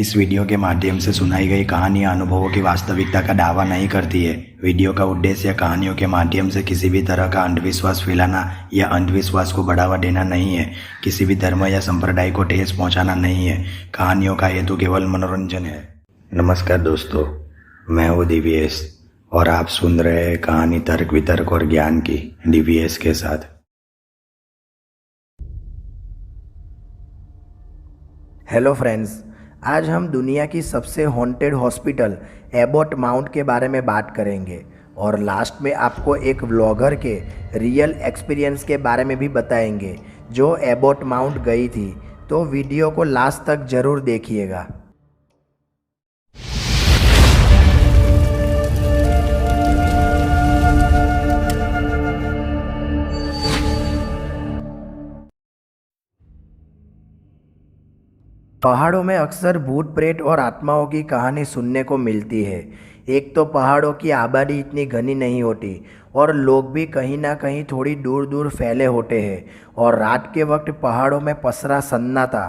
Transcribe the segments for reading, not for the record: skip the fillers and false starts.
इस वीडियो के माध्यम से सुनाई गई कहानियां अनुभवों की वास्तविकता का दावा नहीं करती है। वीडियो का उद्देश्य कहानियों के माध्यम से किसी भी तरह का अंधविश्वास फैलाना या अंधविश्वास को बढ़ावा देना नहीं है। किसी भी धर्म या संप्रदाय को ठेस पहुंचाना नहीं है। कहानियों का हेतु केवल मनोरंजन है। नमस्कार दोस्तों, मैं हूँ दिव्येश और आप सुन रहे हैं कहानी तर्क वितर्क और ज्ञान की दिव्येश के साथ। हेलो फ्रेंड्स, आज हम दुनिया की सबसे हॉन्टेड हॉस्पिटल एबॉट माउंट के बारे में बात करेंगे और लास्ट में आपको एक व्लॉगर के रियल एक्सपीरियंस के बारे में भी बताएंगे जो एबॉट माउंट गई थी। तो वीडियो को लास्ट तक ज़रूर देखिएगा। पहाड़ों में अक्सर भूत प्रेत और आत्माओं की कहानी सुनने को मिलती है। एक तो पहाड़ों की आबादी इतनी घनी नहीं होती और लोग भी कहीं ना कहीं थोड़ी दूर दूर फैले होते हैं और रात के वक्त पहाड़ों में पसरा सन्नाटा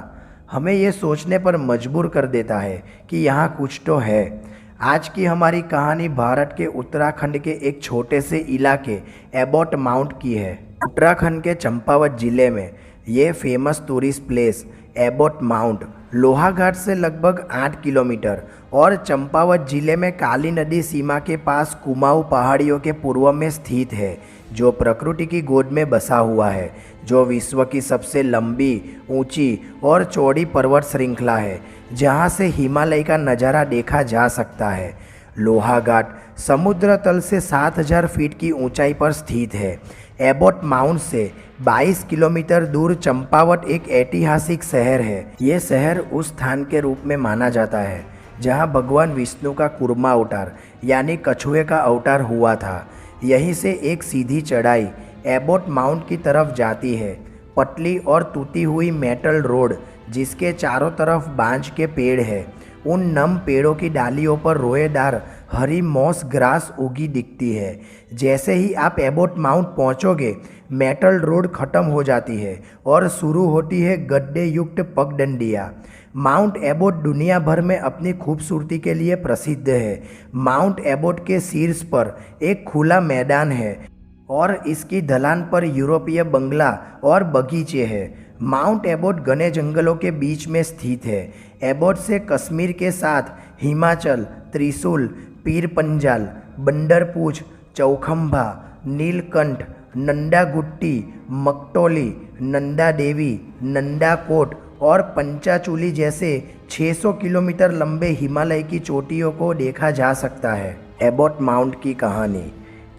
हमें ये सोचने पर मजबूर कर देता है कि यहाँ कुछ तो है। आज की हमारी कहानी भारत के उत्तराखंड के एक छोटे से इलाके एबॉट माउंट की है। उत्तराखंड के चंपावत जिले में ये famous tourist place Abbott mount Lohaghat से लगभग 8 किलोमीटर और चंपावत जिले में काली नदी सीमा के पास कुमाऊं पहाड़ियों के पूर्व में स्थित है, जो प्रकृति की गोद में बसा हुआ है, जो विश्व की सबसे लंबी, ऊंची और चौड़ी पर्वत श्रृंखला है, जहां से हिमालय का नज़ारा देखा जा सकता है। लोहाघाट समुद्र तल से 7000 फीट की ऊंचाई पर स्थित है। एबॉट माउंट से 22 किलोमीटर दूर चंपावत एक ऐतिहासिक शहर है। ये शहर उस स्थान के रूप में माना जाता है जहां भगवान विष्णु का कूर्मा अवतार यानी कछुए का अवतार हुआ था। यहीं से एक सीधी चढ़ाई एबॉट माउंट की तरफ जाती है। पतली और टूटी हुई मेटल रोड जिसके चारों तरफ बांज के पेड़ है, उन नम पेड़ों की डालियों पर रोएदार हरी मॉस ग्रास उगी दिखती है। जैसे ही आप एबॉट माउंट पहुंचोगे, मेटल रोड ख़त्म हो जाती है और शुरू होती है गड्ढे युक्त पगडंडियाँ। माउंट एबॉट दुनिया भर में अपनी खूबसूरती के लिए प्रसिद्ध है। माउंट एबॉट के शीर्ष पर एक खुला मैदान है और इसकी ढलान पर यूरोपीय बंगला और बगीचे हैं। माउंट एबॉट घने जंगलों के बीच में स्थित है। एबॉट से कश्मीर के साथ हिमाचल, त्रिशूल, पीर पंजाल, बंदरपूछ, चौखंबा, नीलकंठ, नंदा गुट्टी, मकटोली, नंदा देवी, नंदा कोट और पंचाचूली जैसे 600 किलोमीटर लंबे हिमालय की चोटियों को देखा जा सकता है। एबॉट माउंट की कहानी।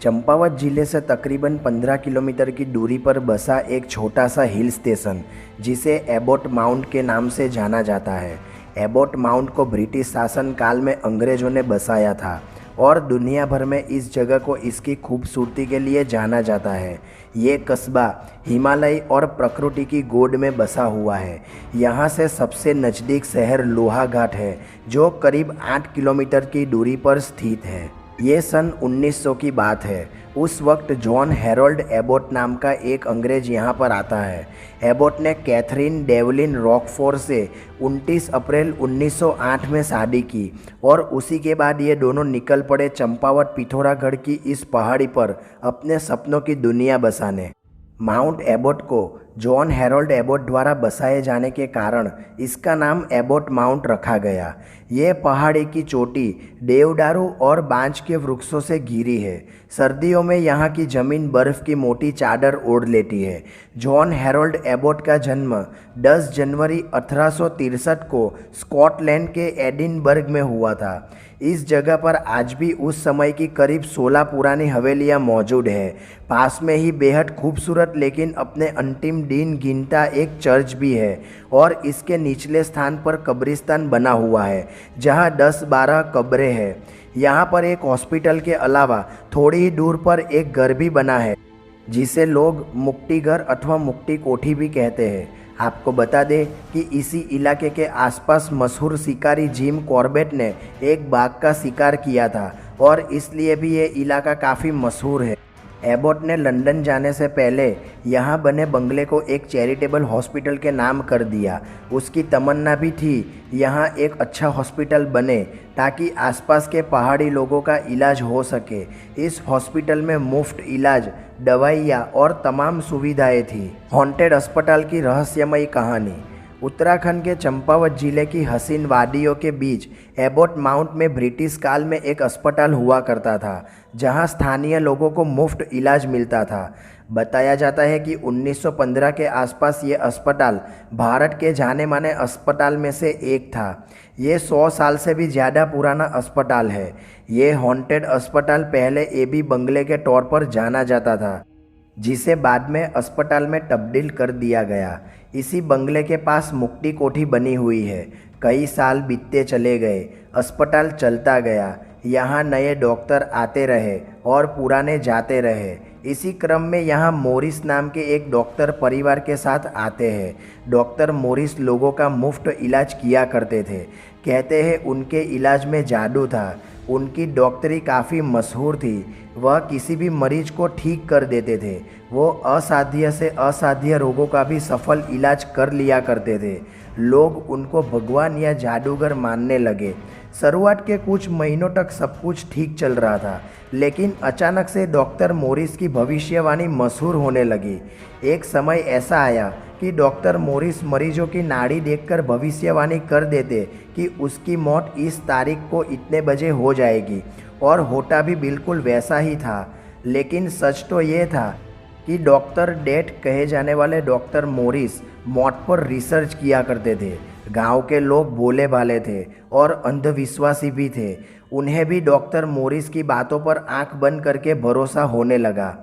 चंपावत जिले से तकरीबन 15 किलोमीटर की दूरी पर बसा एक छोटा सा हिल स्टेशन जिसे एबॉट माउंट के नाम से जाना जाता है। एबॉट माउंट को ब्रिटिश शासन काल में अंग्रेज़ों ने बसाया था और दुनिया भर में इस जगह को इसकी खूबसूरती के लिए जाना जाता है। ये कस्बा हिमालय और प्रकृति की गोद में बसा हुआ है। यहाँ से सबसे नज़दीक शहर लोहाघाट है जो करीब 8 किलोमीटर की दूरी पर स्थित है। ये सन 1900 की बात है। उस वक्त जॉन हेरोल्ड एबॉट नाम का एक अंग्रेज यहाँ पर आता है। एबॉट ने कैथरीन डेवलिन रॉकफोर्ड से 29 अप्रैल 1908 में शादी की और उसी के बाद ये दोनों निकल पड़े चंपावत पिथौरागढ़ की इस पहाड़ी पर अपने सपनों की दुनिया बसाने। माउंट एबॉट को जॉन हेरोल्ड एबॉट द्वारा बसाए जाने के कारण इसका नाम एबॉट माउंट रखा गया। ये पहाड़ी की चोटी देवदारू और बांज के वृक्षों से घिरी है। सर्दियों में यहाँ की ज़मीन बर्फ़ की मोटी चादर ओढ़ लेती है। जॉन हेरोल्ड एबॉट का जन्म 10 जनवरी 1863 को स्कॉटलैंड के एडिनबर्ग में हुआ था। इस जगह पर आज भी उस समय की करीब 16 पुरानी हवेलियां मौजूद है। पास में ही बेहद खूबसूरत लेकिन अपने अंतिम दिन गिनता एक चर्च भी है और इसके निचले स्थान पर कब्रिस्तान बना हुआ है जहां 10-12 कब्रें हैं। यहाँ पर एक हॉस्पिटल के अलावा थोड़ी ही दूर पर एक घर भी बना है जिसे लोग मुक्ति घर अथवा मुक्ति कोठी भी कहते हैं। आपको बता दें कि इसी इलाके के आसपास मशहूर शिकारी जिम कॉर्बेट ने एक बाघ का शिकार किया था और इसलिए भी ये इलाका काफ़ी मशहूर है। एबॉट ने लंदन जाने से पहले यहाँ बने बंगले को एक चैरिटेबल हॉस्पिटल के नाम कर दिया। उसकी तमन्ना भी थी यहाँ एक अच्छा हॉस्पिटल बने ताकि आसपास के पहाड़ी लोगों का इलाज हो सके। इस हॉस्पिटल में मुफ्त इलाज, दवाइयाँ और तमाम सुविधाएं थी। हॉन्टेड अस्पताल की रहस्यमयी कहानी। उत्तराखंड के चंपावत जिले की हसीन वादियों के बीच एबॉट माउंट में ब्रिटिश काल में एक अस्पताल हुआ करता था जहां स्थानीय लोगों को मुफ्त इलाज मिलता था। बताया जाता है कि 1915 के आसपास ये अस्पताल भारत के जाने माने अस्पताल में से एक था। ये 100 साल से भी ज़्यादा पुराना अस्पताल है। ये हॉन्टेड अस्पताल पहले एबी बंगले के तौर पर जाना जाता था, जिसे बाद में अस्पताल में तब्दील कर दिया गया। इसी बंगले के पास मुक्ति कोठी बनी हुई है। कई साल बीतते चले गए, अस्पताल चलता गया। यहाँ नए डॉक्टर आते रहे और पुराने जाते रहे। इसी क्रम में यहाँ मोरिस नाम के एक डॉक्टर परिवार के साथ आते हैं। डॉक्टर मोरिस लोगों का मुफ्त इलाज किया करते थे। कहते हैं उनके इलाज में जादू था। उनकी डॉक्टरी काफ़ी मशहूर थी। वह किसी भी मरीज को ठीक कर देते थे। वो असाध्य से असाध्य रोगों का भी सफल इलाज कर लिया करते थे। लोग उनको भगवान या जादूगर मानने लगे। शुरुआत के कुछ महीनों तक सब कुछ ठीक चल रहा था, लेकिन अचानक से डॉक्टर मोरिस की भविष्यवाणी मशहूर होने लगी। एक समय ऐसा आया कि डॉक्टर मोरिस मरीजों की नाड़ी देखकर भविष्यवाणी कर देते कि उसकी मौत इस तारीख को इतने बजे हो जाएगी, और होता भी बिल्कुल वैसा ही था। लेकिन सच तो ये था कि डॉक्टर डेथ कहे जाने वाले डॉक्टर मोरिस मौत पर रिसर्च किया करते थे। गांव के लोग भोले भाले थे और अंधविश्वासी भी थे। उन्हें भी डॉक्टर मोरिस की बातों पर आंख बंद करके भरोसा होने लगा।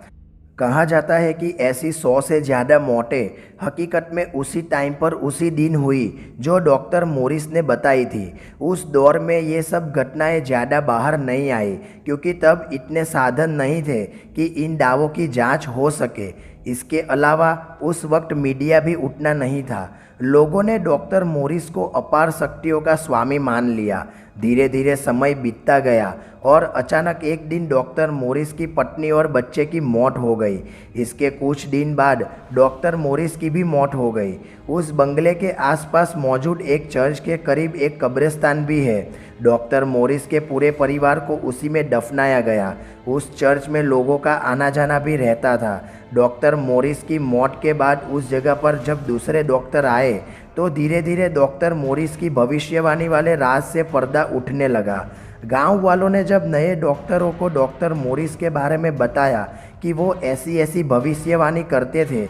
कहा जाता है कि ऐसी 100 से ज़्यादा मौतें हकीकत में उसी टाइम पर उसी दिन हुई जो डॉक्टर मोरिस ने बताई थी। उस दौर में ये सब घटनाएं ज़्यादा बाहर नहीं आई, क्योंकि तब इतने साधन नहीं थे कि इन दावों की जांच हो सके। इसके अलावा उस वक्त मीडिया भी उतना नहीं था। लोगों ने डॉक्टर मोरिस को अपार शक्तियों का स्वामी मान लिया। धीरे धीरे समय बीतता गया और अचानक एक दिन डॉक्टर मोरिस की पत्नी और बच्चे की मौत हो गई। इसके कुछ दिन बाद डॉक्टर मोरिस की भी मौत हो गई। उस बंगले के आसपास मौजूद एक चर्च के करीब एक कब्रिस्तान भी है। डॉक्टर मोरिस के पूरे परिवार को उसी में दफनाया गया। उस चर्च में लोगों का आना जाना भी रहता था। डॉक्टर मोरिस की मौत के बाद उस जगह पर जब दूसरे डॉक्टर आए तो धीरे धीरे डॉक्टर मोरिस की भविष्यवाणी वाले राज से पर्दा उठने लगा। गांव वालों ने जब नए डॉक्टरों को डॉक्टर मोरिस के बारे में बताया कि वो ऐसी ऐसी भविष्यवाणी करते थे,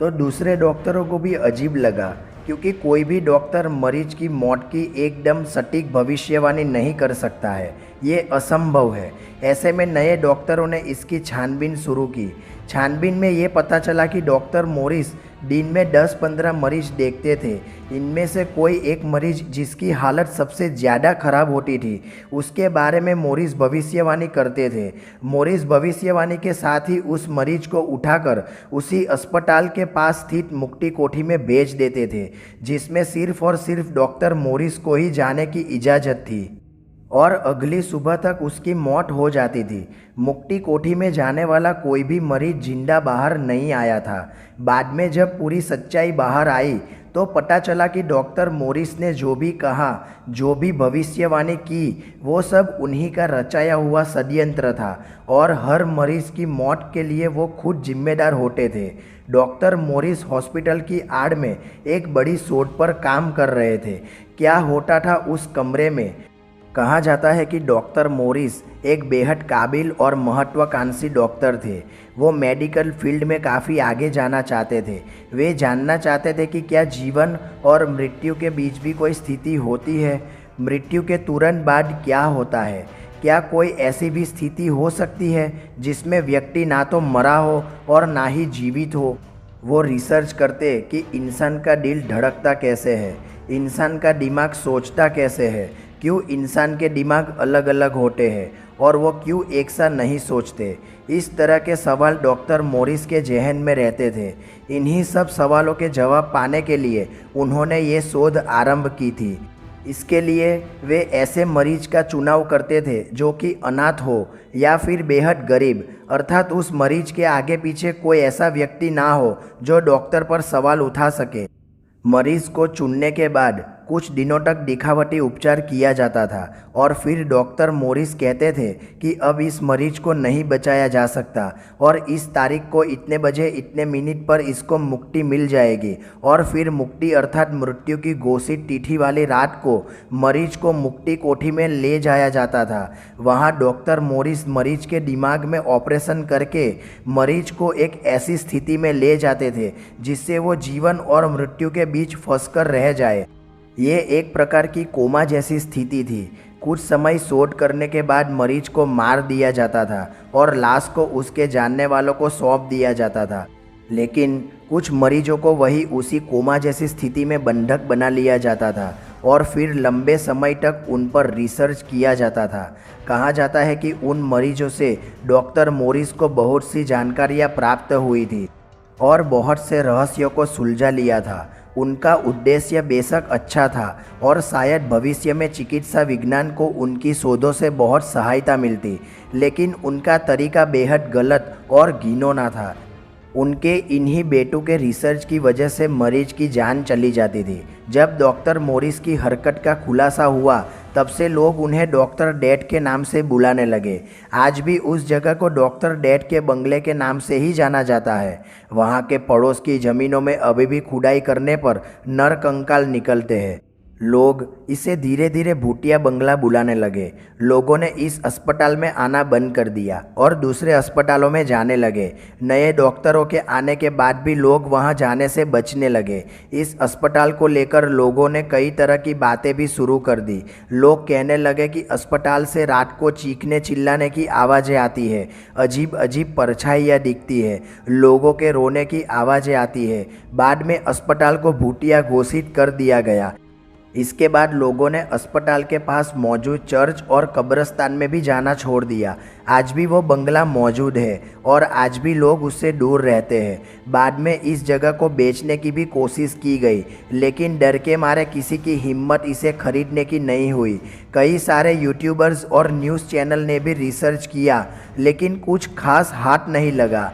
तो दूसरे डॉक्टरों को भी अजीब लगा, क्योंकि कोई भी डॉक्टर मरीज की मौत की एकदम सटीक भविष्यवाणी नहीं कर सकता है। ये असंभव है। ऐसे में नए डॉक्टरों ने इसकी छानबीन शुरू की। छानबीन में ये पता चला कि डॉक्टर मोरिस दिन में 10-15 मरीज देखते थे। इनमें से कोई एक मरीज जिसकी हालत सबसे ज़्यादा खराब होती थी, उसके बारे में मोरिस भविष्यवाणी करते थे। मोरिस भविष्यवाणी के साथ ही उस मरीज को उठाकर उसी अस्पताल के पास स्थित मुक्ति कोठी में भेज देते थे, जिसमें सिर्फ और सिर्फ डॉक्टर मोरिस को ही जाने की इजाज़त थी, और अगली सुबह तक उसकी मौत हो जाती थी। मुक्ति कोठी में जाने वाला कोई भी मरीज जिंदा बाहर नहीं आया था। बाद में जब पूरी सच्चाई बाहर आई तो पता चला कि डॉक्टर मोरिस ने जो भी कहा, जो भी भविष्यवाणी की, वो सब उन्हीं का रचाया हुआ षड्यंत्र था, और हर मरीज की मौत के लिए वो खुद जिम्मेदार होते थे। डॉक्टर मोरिस हॉस्पिटल की आड़ में एक बड़ी शोध पर काम कर रहे थे। क्या होता था उस कमरे में? कहा जाता है कि डॉक्टर मोरिस एक बेहद काबिल और महत्वाकांक्षी डॉक्टर थे। वो मेडिकल फील्ड में काफ़ी आगे जाना चाहते थे। वे जानना चाहते थे कि क्या जीवन और मृत्यु के बीच भी कोई स्थिति होती है? मृत्यु के तुरंत बाद क्या होता है? क्या कोई ऐसी भी स्थिति हो सकती है जिसमें व्यक्ति ना तो मरा हो और ना ही जीवित हो? वो रिसर्च करते कि इंसान का दिल धड़कता कैसे है, इंसान का दिमाग सोचता कैसे है, क्यों इंसान के दिमाग अलग अलग होते हैं और वो क्यों एक सा नहीं सोचते। इस तरह के सवाल डॉक्टर मोरिस के जहन में रहते थे। इन्हीं सब सवालों के जवाब पाने के लिए उन्होंने ये शोध आरंभ की थी। इसके लिए वे ऐसे मरीज का चुनाव करते थे जो कि अनाथ हो या फिर बेहद गरीब, अर्थात उस मरीज के आगे पीछे कोई ऐसा व्यक्ति ना हो जो डॉक्टर पर सवाल उठा सके। मरीज को चुनने के बाद कुछ दिनों तक दिखावटी उपचार किया जाता था और फिर डॉक्टर मोरिस कहते थे कि अब इस मरीज को नहीं बचाया जा सकता और इस तारीख को इतने बजे इतने मिनट पर इसको मुक्ति मिल जाएगी। और फिर मुक्ति अर्थात मृत्यु की घोषित तिथि वाली रात को मरीज को मुक्ति कोठी में ले जाया जाता था। वहाँ डॉक्टर मोरिस मरीज के दिमाग में ऑपरेशन करके मरीज को एक ऐसी स्थिति में ले जाते थे जिससे वो जीवन और मृत्यु के बीच फंसकर रह जाए। ये एक प्रकार की कोमा जैसी स्थिति थी। कुछ समय शोध करने के बाद मरीज को मार दिया जाता था और लाश को उसके जानने वालों को सौंप दिया जाता था। लेकिन कुछ मरीजों को वही उसी कोमा जैसी स्थिति में बंधक बना लिया जाता था और फिर लंबे समय तक उन पर रिसर्च किया जाता था। कहा जाता है कि उन मरीजों से डॉक्टर मोरिस को बहुत सी जानकारियाँ प्राप्त हुई थी और बहुत से रहस्यों को सुलझा लिया था। उनका उद्देश्य बेशक अच्छा था और शायद भविष्य में चिकित्सा विज्ञान को उनकी शोधों से बहुत सहायता मिलती, लेकिन उनका तरीका बेहद गलत और घिनौना था। उनके इन्हीं बेटों के रिसर्च की वजह से मरीज की जान चली जाती थी। जब डॉक्टर मोरिस की हरकत का खुलासा हुआ तब से लोग उन्हें डॉक्टर डेथ के नाम से बुलाने लगे। आज भी उस जगह को डॉक्टर डेथ के बंगले के नाम से ही जाना जाता है। वहाँ के पड़ोस की ज़मीनों में अभी भी खुदाई करने पर नर कंकाल निकलते हैं। लोग इसे धीरे धीरे भूतिया बंगला बुलाने लगे। लोगों ने इस अस्पताल में आना बंद कर दिया और दूसरे अस्पतालों में जाने लगे। नए डॉक्टरों के आने के बाद भी लोग वहां जाने से बचने लगे। इस अस्पताल को लेकर लोगों ने कई तरह की बातें भी शुरू कर दी। लोग कहने लगे कि अस्पताल से रात को चीखने चिल्लाने की आवाज़ें आती है, अजीब अजीब परछाइयाँ दिखती है, लोगों के रोने की आवाज़ें आती है। बाद में अस्पताल को भूतिया घोषित कर दिया गया। इसके बाद लोगों ने अस्पताल के पास मौजूद चर्च और कब्रिस्तान में भी जाना छोड़ दिया। आज भी वो बंगला मौजूद है और आज भी लोग उससे दूर रहते हैं। बाद में इस जगह को बेचने की भी कोशिश की गई, लेकिन डर के मारे किसी की हिम्मत इसे खरीदने की नहीं हुई। कई सारे यूट्यूबर्स और न्यूज़ चैनल ने भी रिसर्च किया, लेकिन कुछ खास हाथ नहीं लगा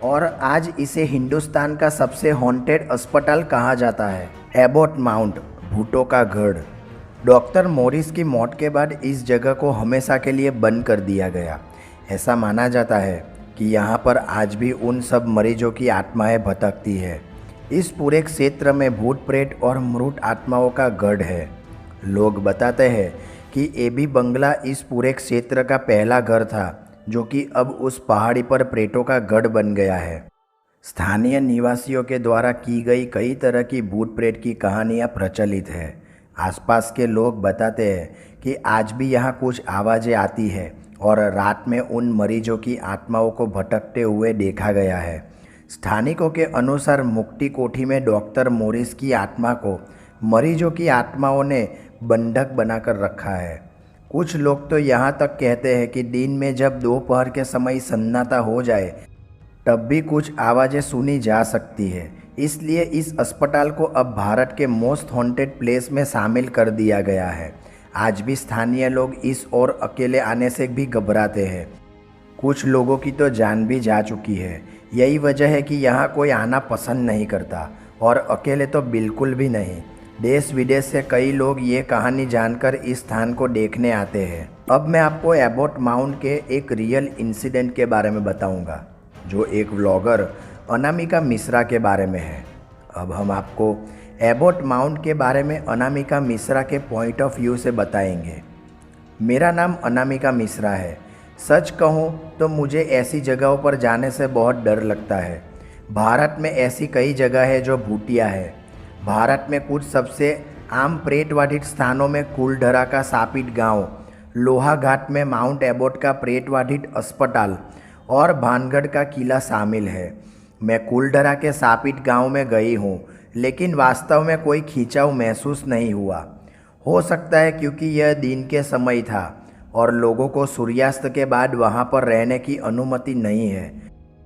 और आज इसे हिंदुस्तान का सबसे हॉन्टेड अस्पताल कहा जाता है। एबॉट माउंट, भूतों का गढ़। डॉक्टर मोरिस की मौत के बाद इस जगह को हमेशा के लिए बंद कर दिया गया। ऐसा माना जाता है कि यहाँ पर आज भी उन सब मरीजों की आत्माएं भटकती है। इस पूरे क्षेत्र में भूत प्रेत और मृत आत्माओं का गढ़ है। लोग बताते हैं कि एबी बंगला इस पूरे क्षेत्र का पहला घर था, जो कि अब उस पहाड़ी पर प्रेतों का गढ़ बन गया है। स्थानीय निवासियों के द्वारा की गई कई तरह की भूत प्रेत की कहानियाँ प्रचलित है। आसपास के लोग बताते हैं कि आज भी यहाँ कुछ आवाज़ें आती है और रात में उन मरीजों की आत्माओं को भटकते हुए देखा गया है। स्थानिकों के अनुसार मुक्ति कोठी में डॉक्टर मोरिस की आत्मा को मरीजों की आत्माओं ने बंधक बनाकर रखा है। कुछ लोग तो यहाँ तक कहते हैं कि दिन में जब दोपहर के समय सन्नाटा हो जाए तब भी कुछ आवाज़ें सुनी जा सकती है। इसलिए इस अस्पताल को अब भारत के मोस्ट हॉन्टेड प्लेस में शामिल कर दिया गया है। आज भी स्थानीय लोग इस ओर अकेले आने से भी घबराते हैं। कुछ लोगों की तो जान भी जा चुकी है। यही वजह है कि यहाँ कोई आना पसंद नहीं करता और अकेले तो बिल्कुल भी नहीं। देश विदेश से कई लोग ये कहानी जानकर इस स्थान को देखने आते हैं। अब मैं आपको एबॉट माउंट के एक रियल इंसिडेंट के बारे में बताऊँगा, जो एक व्लॉगर अनामिका मिश्रा के बारे में है। अब हम आपको एबॉट माउंट के बारे में अनामिका मिश्रा के पॉइंट ऑफ व्यू से बताएंगे। मेरा नाम अनामिका मिश्रा है। सच कहूँ तो मुझे ऐसी जगहों पर जाने से बहुत डर लगता है। भारत में ऐसी कई जगह है जो भूतिया है। भारत में कुछ सबसे आम प्रेतवाधित स्थानों में कुलधरा का सापित गांव, लोहाघाट में माउंट एबॉट का प्रेतवाधित अस्पताल और भानगढ़ का किला शामिल है। मैं कुलधरा के सापित गांव में गई हूँ, लेकिन वास्तव में कोई खिंचाव महसूस नहीं हुआ। हो सकता है क्योंकि यह दिन के समय था और लोगों को सूर्यास्त के बाद वहाँ पर रहने की अनुमति नहीं है।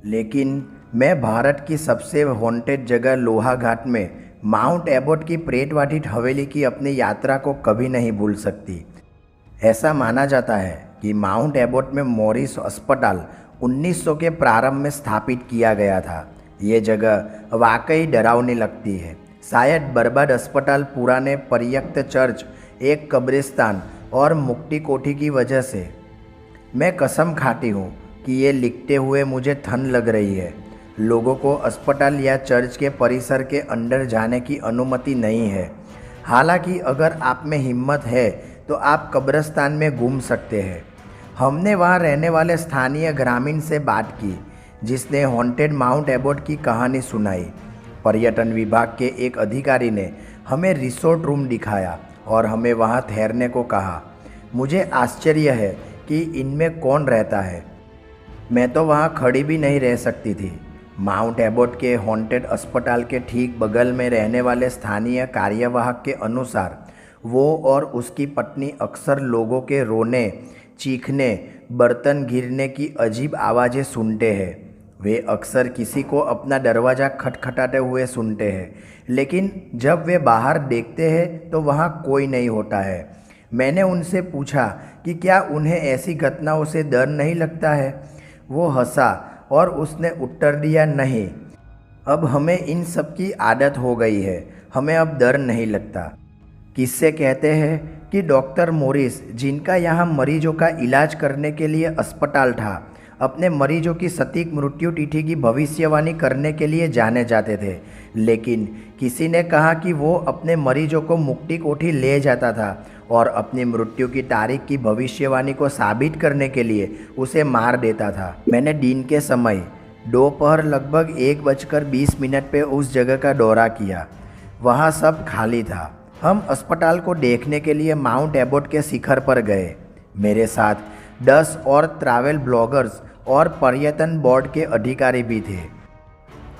लेकिन मैं भारत की सबसे हॉन्टेड जगह लोहाघाट में माउंट एबोट की प्रेटवाटिट हवेली की अपनी यात्रा को कभी नहीं भूल सकती। ऐसा माना जाता है कि माउंट एबोट में मॉरिस अस्पताल 1900 के प्रारंभ में स्थापित किया गया था। ये जगह वाकई डरावनी लगती है, शायद बर्बाद अस्पताल, पुराने परित्यक्त चर्च, एक कब्रिस्तान और मुक्ति कोठी की वजह से। मैं कसम खाती हूँ कि ये लिखते हुए मुझे ठंड लग रही है। लोगों को अस्पताल या चर्च के परिसर के अंदर जाने की अनुमति नहीं है। हालांकि अगर आप में हिम्मत है तो आप कब्रिस्तान में घूम सकते हैं। हमने वहाँ रहने वाले स्थानीय ग्रामीण से बात की जिसने हॉन्टेड माउंट एबोट की कहानी सुनाई। पर्यटन विभाग के एक अधिकारी ने हमें रिसोर्ट रूम दिखाया और हमें वहाँ ठहरने को कहा। मुझे आश्चर्य है कि इनमें कौन रहता है। मैं तो वहाँ खड़ी भी नहीं रह सकती थी। माउंट एबोट के हॉन्टेड अस्पताल के ठीक बगल में रहने वाले स्थानीय कार्यवाहक के अनुसार वो और उसकी पत्नी अक्सर लोगों के रोने, चीखने, बर्तन गिरने की अजीब आवाज़ें सुनते हैं। वे अक्सर किसी को अपना दरवाज़ा खटखटाते हुए सुनते हैं, लेकिन जब वे बाहर देखते हैं तो वहाँ कोई नहीं होता है। मैंने उनसे पूछा कि क्या उन्हें ऐसी घटनाओं से डर नहीं लगता है। वो हंसा और उसने उत्तर दिया, नहीं, अब हमें इन सब की आदत हो गई है, हमें अब डर नहीं लगता। किस्से कहते हैं कि डॉक्टर मॉरिस, जिनका यहाँ मरीजों का इलाज करने के लिए अस्पताल था, अपने मरीजों की सटीक मृत्यु तिथि की भविष्यवाणी करने के लिए जाने जाते थे। लेकिन किसी ने कहा कि वो अपने मरीजों को मुक्ति कोठी ले जाता था और अपनी मृत्यु की तारीख की भविष्यवाणी को साबित करने के लिए उसे मार देता था। मैंने दिन के समय दोपहर लगभग 1:20 पे उस जगह का दौरा किया। वहाँ सब खाली था। हम अस्पताल को देखने के लिए माउंट एबोट के शिखर पर गए। मेरे साथ 10 और ट्रैवल ब्लॉगर्स और पर्यटन बोर्ड के अधिकारी भी थे।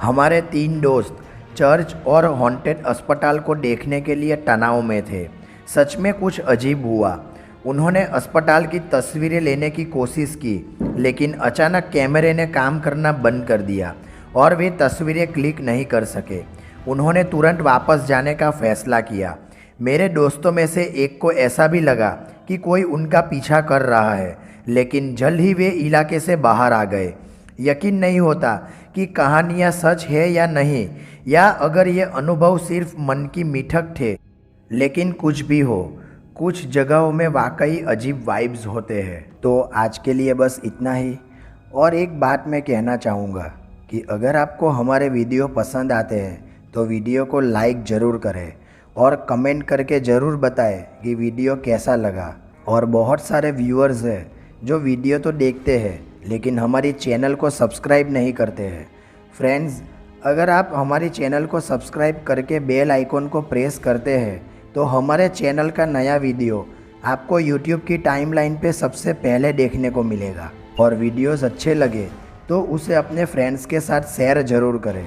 हमारे 3 दोस्त चर्च और हॉन्टेड अस्पताल को देखने के लिए तनाव में थे। सच में कुछ अजीब हुआ। उन्होंने अस्पताल की तस्वीरें लेने की कोशिश की, लेकिन अचानक कैमरे ने काम करना बंद कर दिया और वे तस्वीरें क्लिक नहीं कर सके। उन्होंने तुरंत वापस जाने का फैसला किया। मेरे दोस्तों में से एक को ऐसा भी लगा कि कोई उनका पीछा कर रहा है, लेकिन जल्द ही वे इलाके से बाहर आ गए। यकीन नहीं होता कि कहानियाँ सच है या नहीं, या अगर ये अनुभव सिर्फ मन की मिठक थे। लेकिन कुछ भी हो, कुछ जगहों में वाकई अजीब वाइब्स होते हैं। तो आज के लिए बस इतना ही। और एक बात मैं कहना चाहूँगा कि अगर आपको हमारे वीडियो पसंद आते हैं तो वीडियो को लाइक ज़रूर करें और कमेंट करके ज़रूर बताएं कि वीडियो कैसा लगा। और बहुत सारे व्यूअर्स हैं जो वीडियो तो देखते हैं लेकिन हमारी चैनल को सब्सक्राइब नहीं करते हैं। फ्रेंड्स, अगर आप हमारी चैनल को सब्सक्राइब करके बेल आइकॉन को प्रेस करते हैं तो हमारे चैनल का नया वीडियो आपको यूट्यूब की टाइमलाइन पे सबसे पहले देखने को मिलेगा। और वीडियोस अच्छे लगे तो उसे अपने फ्रेंड्स के साथ शेयर ज़रूर करें।